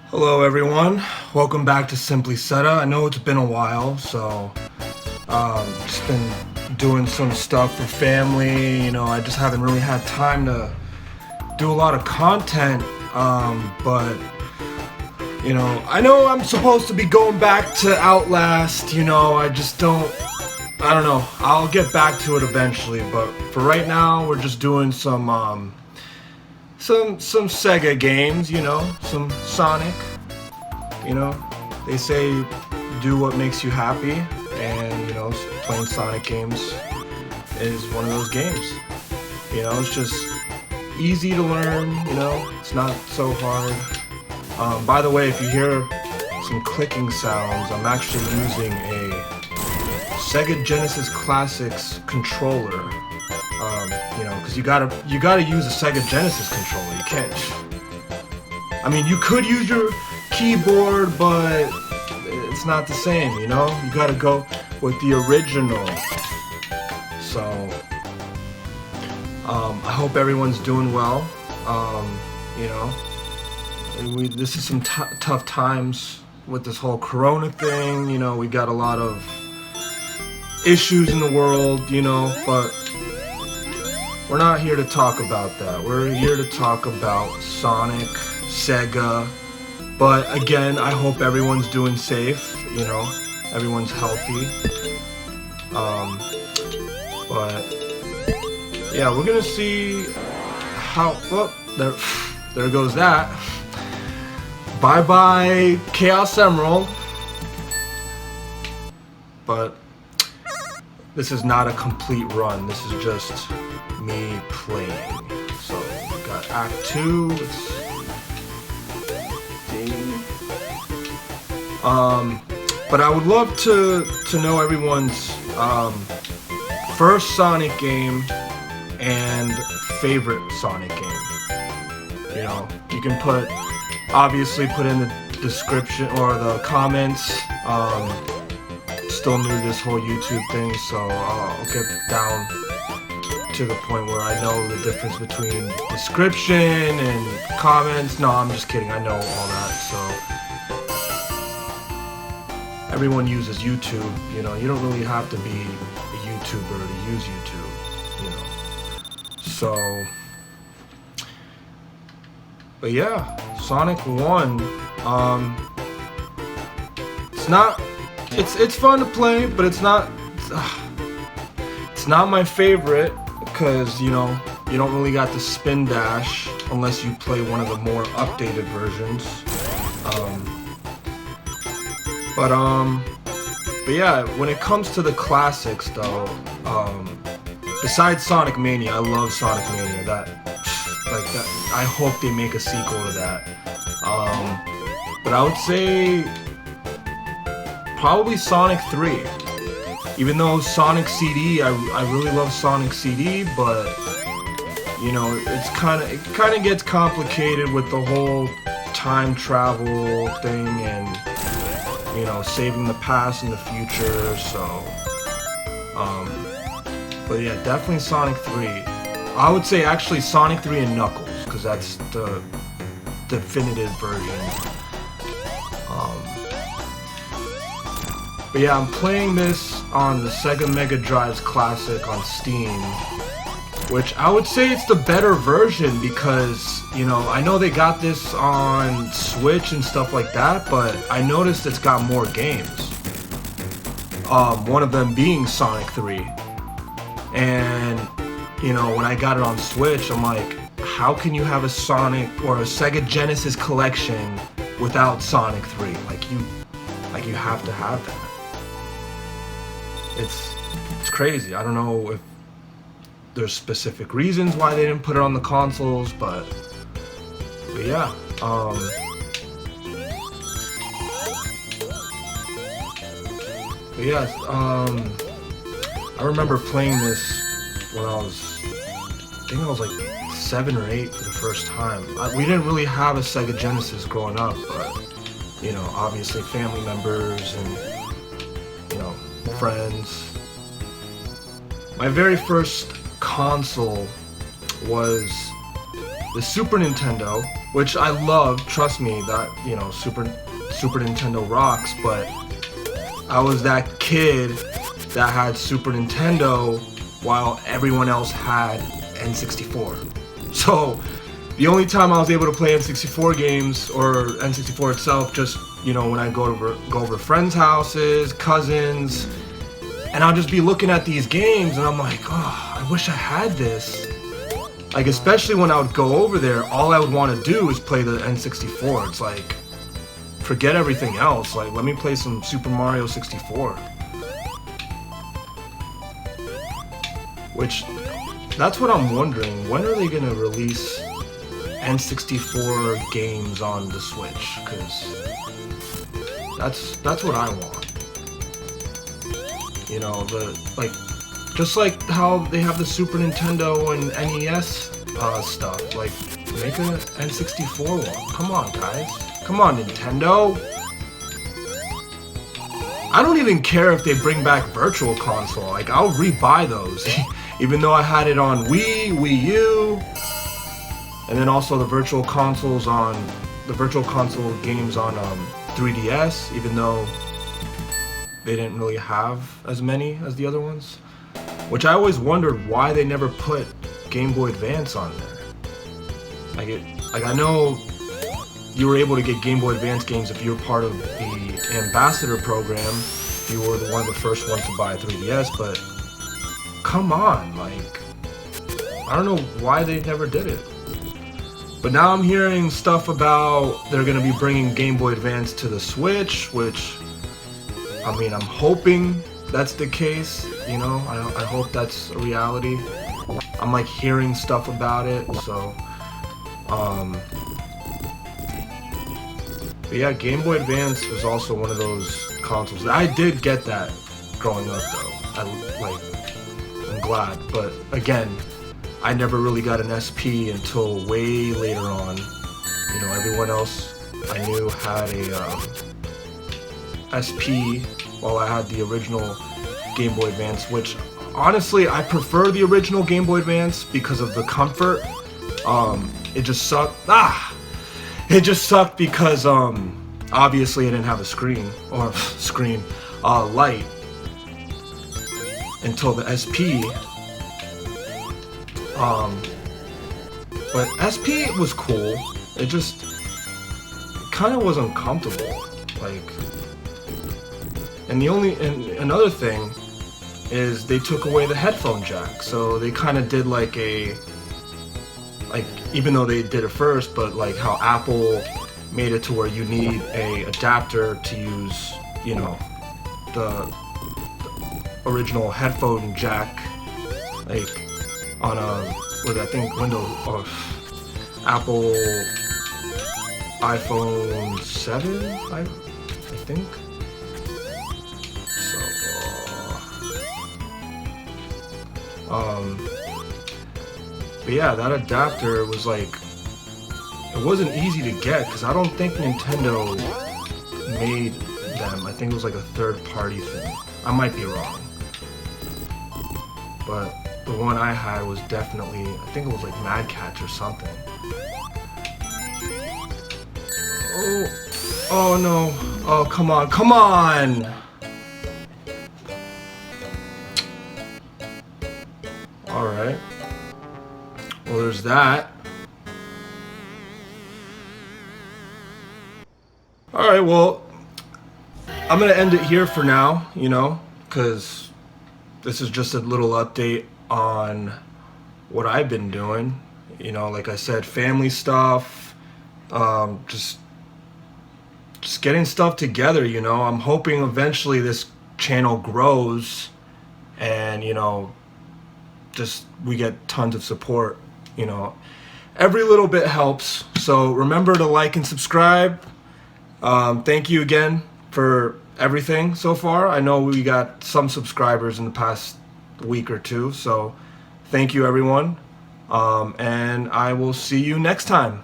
Hello everyone, welcome back to Simply Seta. I know it's been a while, so just been doing some stuff for family. I just haven't really had time to do a lot of content, but I know I'm supposed to be going back to Outlast. I just I don't know, I'll get back to it eventually, but for right now we're just doing some Sega games, some Sonic. They say do what makes you happy, and playing Sonic games is one of those games. It's just easy to learn. It's not so hard. By the way, if you hear some clicking sounds, I'm actually using a Sega Genesis Classics controller. Because you gotta use a Sega Genesis controller. You can't. I mean, you could use your keyboard, but it's not the same. You gotta go with the original. So, I hope everyone's doing well. This is some tough times with this whole Corona thing. We got a lot of issues in the world. But we're not here to talk about that. We're here to talk about Sonic, Sega. But again, I hope everyone's doing safe. Everyone's healthy. But yeah, we're gonna see how. Oh, there goes that. Bye bye, Chaos Emerald. But this is not a complete run. This is just me playing. So we got Act 2. Let's see. But I would love to know everyone's first Sonic game and favorite Sonic game. You can obviously put in the description or the comments. Still new to this whole YouTube thing, so I'll get down to the point where I know the difference between description and comments. No, I'm just kidding. I know all that. So everyone uses YouTube. You don't really have to be a YouTuber to use YouTube. So, but yeah, Sonic 1. It's not. It's fun to play, but it's not my favorite because you don't really got the spin dash unless you play one of the more updated versions. But yeah, when it comes to the classics though, besides Sonic Mania, I love Sonic Mania. That I hope they make a sequel to that. But I would say probably Sonic 3. Even though Sonic CD, I really love Sonic CD, but it kind of gets complicated with the whole time travel thing and saving the past and the future. So, but yeah, definitely Sonic 3. I would say actually Sonic 3 and Knuckles, because that's the definitive version. But yeah, I'm playing this on the Sega Mega Drive's Classic on Steam, which I would say it's the better version because, I know they got this on Switch and stuff like that, but I noticed it's got more games. One of them being Sonic 3. And, when I got it on Switch, I'm like, how can you have a Sonic or a Sega Genesis collection without Sonic 3? Like you have to have that. It's crazy. I don't know if there's specific reasons why they didn't put it on the consoles, but yeah. I remember playing this when I think I was like 7 or 8 for the first time. We didn't really have a Sega Genesis growing up, but obviously family members and friends. My very first console was the Super Nintendo, which I love, trust me, that, you know, Super Nintendo rocks, but I was that kid that had Super Nintendo while everyone else had N64. So the only time I was able to play N64 games, or N64 itself, just, you know, when I go over friends' houses, cousins, and I'll just be looking at these games and I'm like, oh, I wish I had this. Like, especially when I would go over there, all I would want to do is play the N64. It's like, forget everything else. Like, let me play some Super Mario 64. Which, that's what I'm wondering. When are they gonna release N64 games on the Switch? Because that's what I want. You know, just like how they have the Super Nintendo and NES stuff. Like, make a N64 one. Come on, guys. Come on, Nintendo. I don't even care if they bring back Virtual Console. Like, I'll rebuy those. Even though I had it on Wii, Wii U, and then also the Virtual Console games on 3DS, even though they didn't really have as many as the other ones. Which I always wondered why they never put Game Boy Advance on there. Like I know you were able to get Game Boy Advance games if you were part of the Ambassador program. You were one of the first ones to buy a 3DS, but come on, like, I don't know why they never did it. But now I'm hearing stuff about they're gonna be bringing Game Boy Advance to the Switch, which, I mean, I'm hoping that's the case, you know, I hope that's a reality. I'm like hearing stuff about it, so, but yeah, Game Boy Advance was also one of those consoles. I did get that growing up, though. I'm glad, but again, I never really got an SP until way later on. You know, everyone else I knew had a SP, while I had the original Game Boy Advance, which honestly I prefer the original Game Boy Advance because of the comfort. It just sucked. It just sucked because obviously I didn't have a light until the SP. But SP was cool. It just kind of was uncomfortable. Like, and another thing is they took away the headphone jack. So they kind of did like even though they did it first, but like how Apple made it to where you need a adapter to use, you know, the original headphone jack, like on I think Windows or Apple iPhone 7, I think. But yeah, that adapter was like, it wasn't easy to get because I don't think Nintendo made them. I think it was like a third-party thing. I might be wrong, but the one I had was definitely, I think it was like Mad Catz or something. Oh no! Oh, come on! Come on! All right. Well, there's that. All right, well, I'm gonna end it here for now, you know, because this is just a little update on what I've been doing. You know, like I said, family stuff, just getting stuff together, you know. I'm hoping eventually this channel grows and, you know, just we get tons of support. You know, every little bit helps. So remember to like and subscribe. Thank you again for everything so far. I know we got some subscribers in the past week or two, so thank you everyone. And I will see you next time.